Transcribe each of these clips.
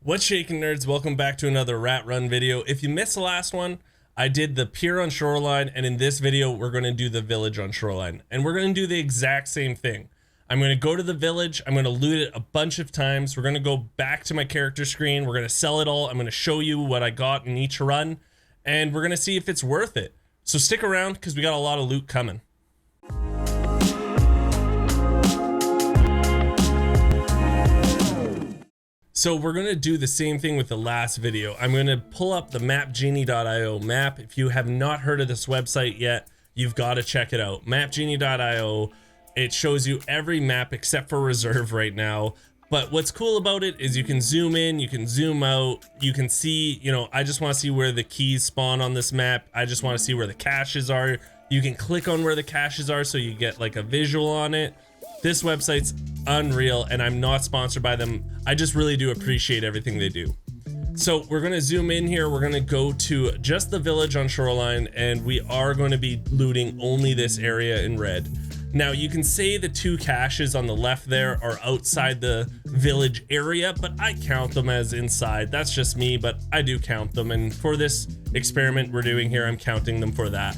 What's shaking, nerds? Welcome back to another rat run video. If you missed the last one, I did the pier on Shoreline, and in this video we're going to do the village on Shoreline, and we're going to do the exact same thing. I'm going to go to the village, I'm going to loot it a bunch of times, we're going to go back to my character screen, we're going to sell it all, I'm going to show you what I got in each run, and we're going to see if it's worth it. So stick around because we got a lot of loot coming. So we're going to do the same thing with the last video. I'm going to pull up the mapgenie.io map. If you have not heard of this website yet, you've got to check it out. Mapgenie.io. It shows you every map except for reserve right now. But what's cool about it is you can zoom in, you can zoom out, you can see, you know, I just want to see where the keys spawn on this map. I just want to see where the caches are. You can click on where the caches are so you get like a visual on it. This website's unreal, and I'm not sponsored by them. I just really do appreciate everything they do. So we're going to zoom in here. We're going to go to just the village on Shoreline, and we are going to be looting only this area in red. Now you can say the two caches on the left there are outside the village area, but I count them as inside. That's just me, but I do count them. And for this experiment we're doing here, I'm counting them for that.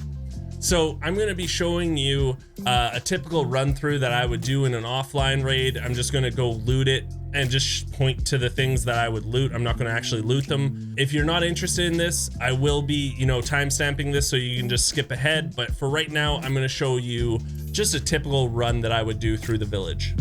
So I'm going to be showing you a typical run through that I would do in an offline raid. I'm just going to go loot it and just point to the things that I would loot. I'm not going to actually loot them. If you're not interested in this, I will be, you know, timestamping this so you can just skip ahead. But for right now, I'm going to show you just a typical run that I would do through the village.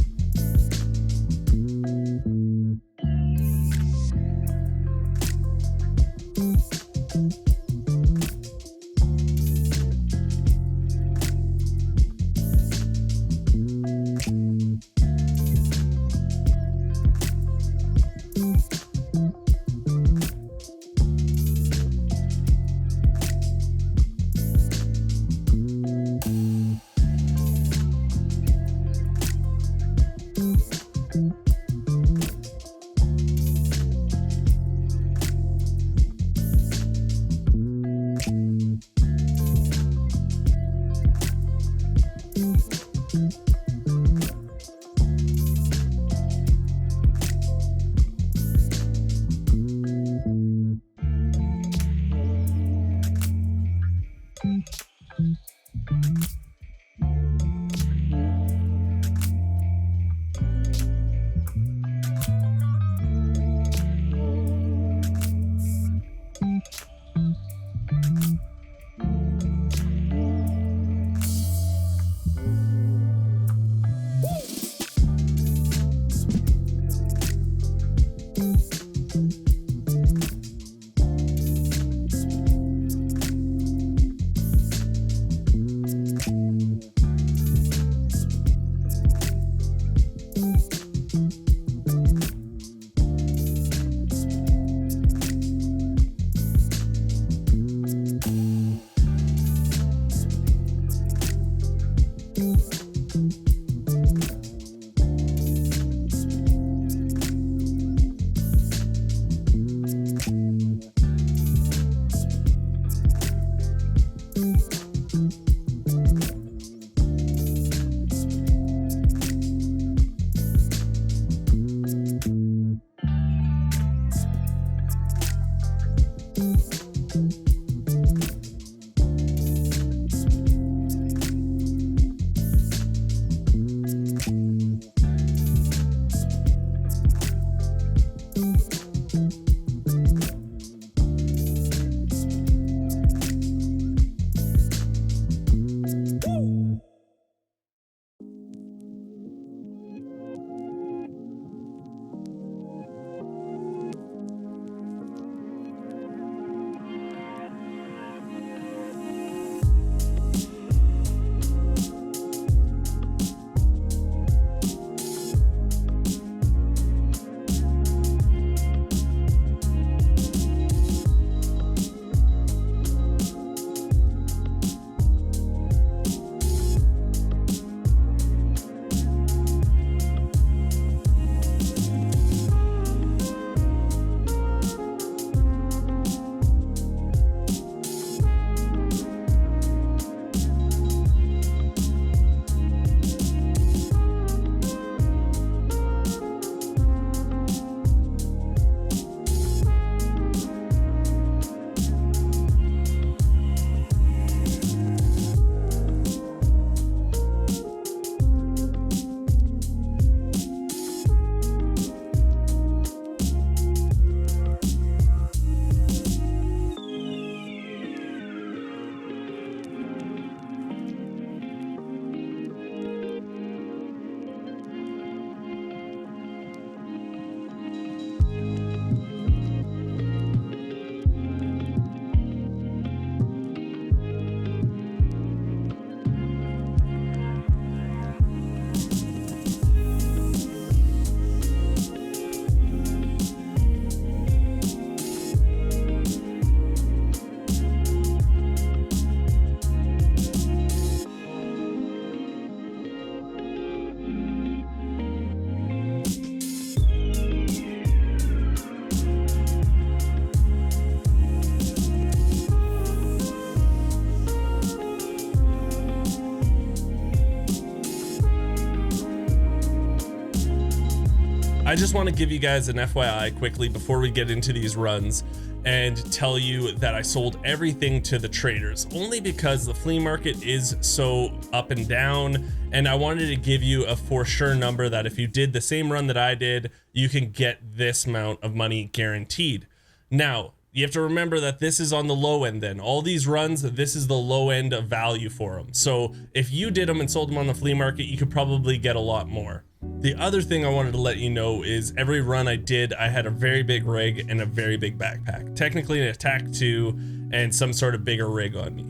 I just want to give you guys an FYI quickly before we get into these runs and tell you that I sold everything to the traders, only because the flea market is so up and down, and I wanted to give you a for sure number that if you did the same run that I did, you can get this amount of money guaranteed. Now, you have to remember that this is on the low end then. All these runs, this is the low end of value for them. So if you did them and sold them on the flea market, you could probably get a lot more. The other thing I wanted to let you know is every run I did, I had a very big rig and a very big backpack. Technically an attack 2 and some sort of bigger rig on me.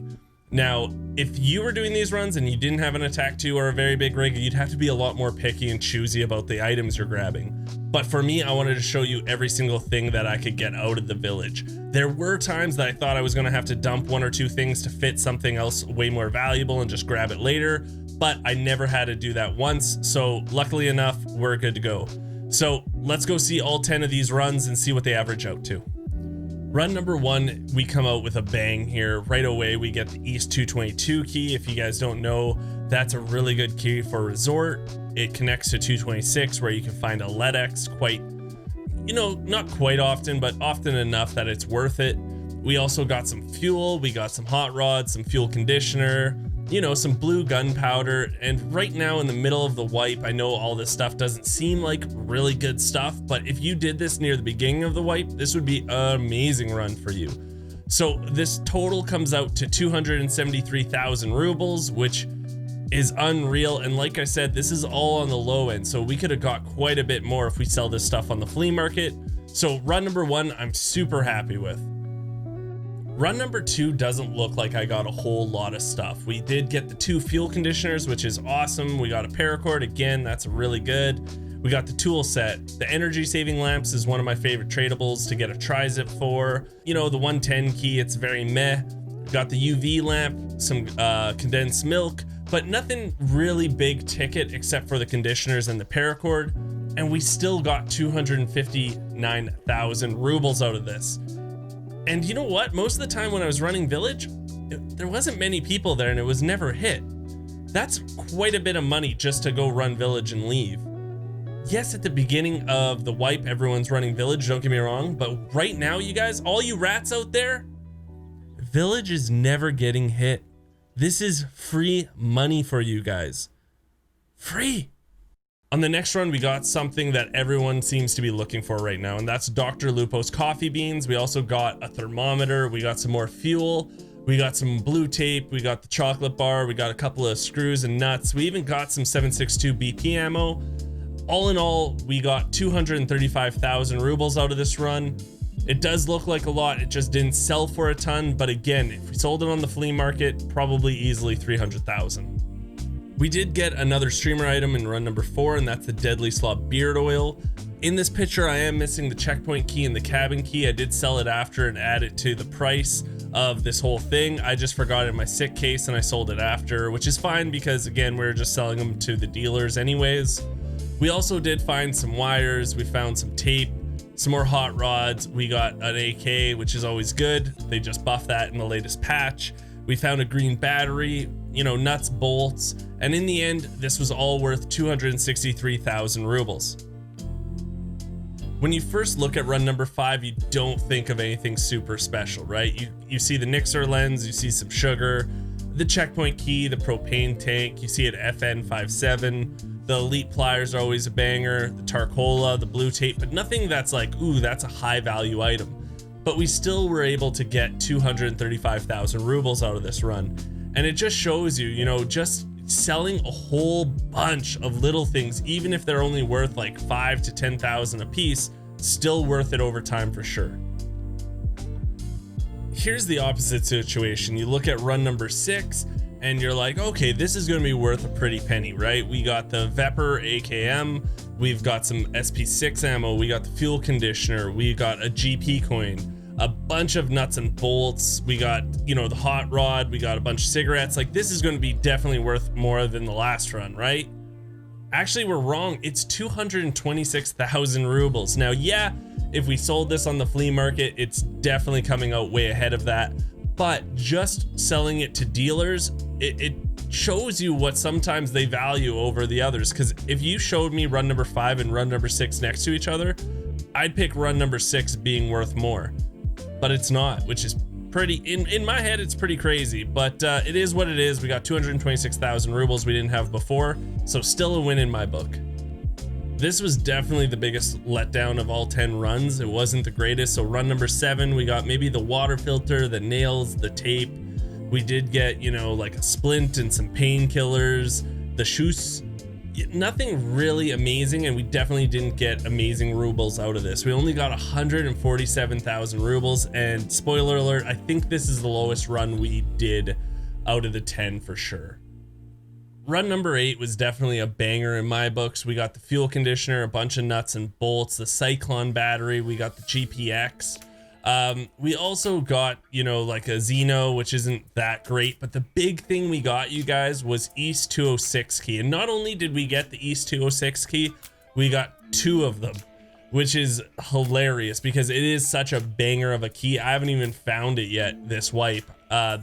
Now, if you were doing these runs and you didn't have an attack 2 or a very big rig, you'd have to be a lot more picky and choosy about the items you're grabbing. But for me, I wanted to show you every single thing that I could get out of the village. There were times that I thought I was gonna have to dump 1 or 2 things to fit something else way more valuable and just grab it later, but I never had to do that once. So luckily enough, we're good to go. So let's go see all 10 of these runs and see what they average out to. Run number 1, we come out with a bang here. Right away, we get the East 222 key. If you guys don't know, that's a really good key for Resort. It connects to 226 where you can find a LEDX quite, you know, not quite often, but often enough that it's worth it. We also got some fuel, we got some hot rods, some fuel conditioner, you know, some blue gunpowder. And right now in the middle of the wipe, I know all this stuff doesn't seem like really good stuff, but if you did this near the beginning of the wipe, this would be an amazing run for you. So this total comes out to 273,000 rubles, which is unreal. And like I said, this is all on the low end, so we could have got quite a bit more if we sell this stuff on the flea market. So run number 1, I'm super happy with. Run number 2 doesn't look like I got a whole lot of stuff. We did get the 2 fuel conditioners, which is awesome. We got a paracord, again, that's really good. We got the tool set. The energy saving lamps is one of my favorite tradables to get a tri-zip for. You know, the 110 key, it's very meh. We got the UV lamp, some condensed milk, but nothing really big ticket except for the conditioners and the paracord. And we still got 259,000 rubles out of this. And you know what? Most of the time when I was running Village, there wasn't many people there and it was never hit. That's quite a bit of money just to go run Village and leave. Yes, at the beginning of the wipe, everyone's running Village, don't get me wrong, but right now, you guys, all you rats out there, Village is never getting hit. This is free money for you guys. Free. On the next run, we got something that everyone seems to be looking for right now, and that's Dr. Lupo's coffee beans. We also got a thermometer, we got some more fuel, we got some blue tape, we got the chocolate bar, we got a couple of screws and nuts. We even got some 7.62 BP ammo. All in all, we got 235,000 rubles out of this run. It does look like a lot, it just didn't sell for a ton, but again, if we sold it on the flea market, probably easily 300,000. We did get another streamer item in run number 4, and that's the Deadly Slaw beard oil. In this picture, I am missing the checkpoint key and the cabin key. I did sell it after and add it to the price of this whole thing. I just forgot it in my sick case and I sold it after, which is fine because again, we're just selling them to the dealers anyways. We also did find some wires, we found some tape, some more hot rods. We got an AK, which is always good. They just buffed that in the latest patch. We found a green battery, you know, nuts, bolts, and in the end, this was all worth 263,000 rubles. When you first look at run number 5, you don't think of anything super special, right? You see the Nixer lens, you see some sugar, the checkpoint key, the propane tank, you see it FN57, the elite pliers are always a banger, the Tarcola, the blue tape, but nothing that's like, ooh, that's a high value item. But we still were able to get 235,000 rubles out of this run. And it just shows you, you know, just selling a whole bunch of little things, even if they're only worth like 5 to 10,000 a piece, still worth it over time for sure. Here's the opposite situation. You look at run number 6 and you're like, okay, this is going to be worth a pretty penny, right? We got the Vepr AKM, we've got some SP6 ammo, we got the fuel conditioner, we got a GP coin, a bunch of nuts and bolts, we got, you know, the hot rod, we got a bunch of cigarettes. Like, this is going to be definitely worth more than the last run, right? Actually, we're wrong. It's 226,000 rubles. Now, yeah, if we sold this on the flea market, it's definitely coming out way ahead of that. But just selling it to dealers, it shows you what sometimes they value over the others. Because if you showed me run number 5 and run number 6 next to each other, I'd pick run number 6 being worth more, but it's not, which is pretty, in my head, it's pretty crazy, but it is what it is. We got 226,000 rubles we didn't have before, so still a win in my book. This was definitely the biggest letdown of all 10 runs. It wasn't the greatest. So run number 7, we got maybe the water filter, the nails, the tape. We did get, you know, like a splint and some painkillers, the shoes. Nothing really amazing, and we definitely didn't get amazing rubles out of this. We only got 147,000 rubles, and spoiler alert, I think this is the lowest run we did out of the 10 for sure. Run number 8 was definitely a banger in my books. We got the fuel conditioner, a bunch of nuts and bolts, the Cyclone battery, we got the GPX. We also got, you know, like a Xeno, which isn't that great, but the big thing we got, you guys, was East 206 key. And not only did we get the East 206 key, we got 2 of them, which is hilarious because it is such a banger of a key. I haven't even found it yet this wipe.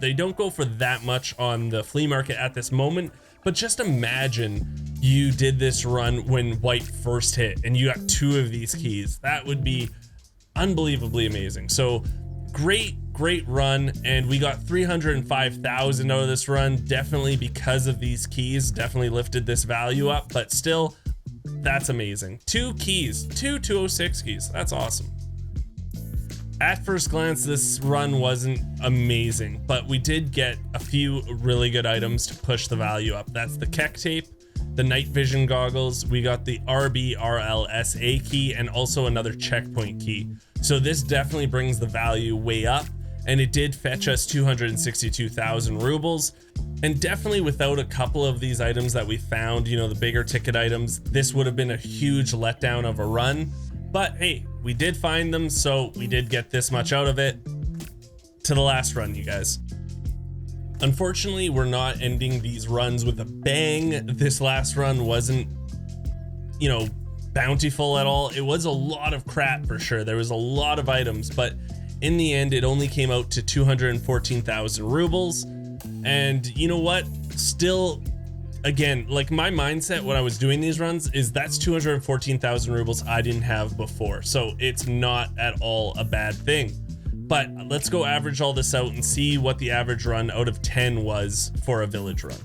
They don't go for that much on the flea market at this moment, but just imagine you did this run when wipe first hit and you got 2 of these keys. That would be unbelievably amazing. So great run, and we got 305,000 out of this run, definitely because of these keys. Definitely lifted this value up, but still, that's amazing. 2 keys, 2 206 keys, that's awesome. At first glance, this run wasn't amazing, but we did get a few really good items to push the value up. That's the Keck tape, the night vision goggles, we got the RBRLSA key, and also another checkpoint key. So this definitely brings the value way up, and it did fetch us 262,000 rubles. And definitely without a couple of these items that we found, you know, the bigger ticket items, this would have been a huge letdown of a run. But hey, we did find them, so we did get this much out of it. To the last run, you guys. Unfortunately, we're not ending these runs with a bang. This last run wasn't, you know, bountiful at all. It was a lot of crap for sure. There was a lot of items, but in the end, it only came out to 214,000 rubles. And you know what? Still, again, like my mindset when I was doing these runs is that's 214,000 rubles I didn't have before. So it's not at all a bad thing. But let's go average all this out and see what the average run out of 10 was for a village run.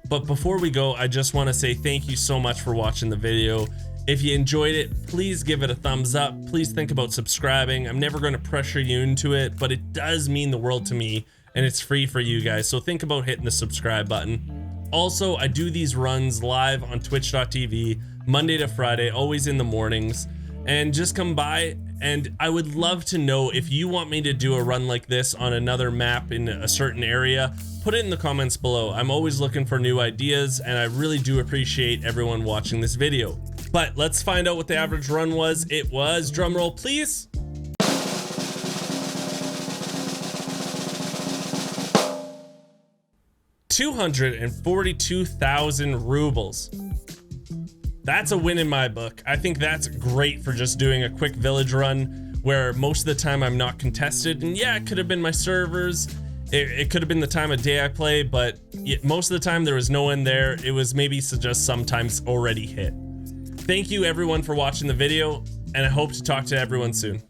But before we go, I just want to say thank you so much for watching the video. If you enjoyed it, please give it a thumbs up. Please think about subscribing. I'm never going to pressure you into it, but it does mean the world to me, and it's free for you guys. So think about hitting the subscribe button. Also, I do these runs live on twitch.tv Monday to Friday, always in the mornings, and just come by. And I would love to know if you want me to do a run like this on another map in a certain area. Put it in the comments below. I'm always looking for new ideas, and I really do appreciate everyone watching this video. But let's find out what the average run was. It was, drumroll please, 242,000 rubles. That's a win in my book. I think that's great for just doing a quick village run where most of the time I'm not contested. And yeah, it could have been my servers. It could have been the time of day I play, but most of the time there was no one there. It was maybe just sometimes already hit. Thank you everyone for watching the video, and I hope to talk to everyone soon.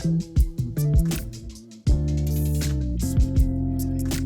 Thank you.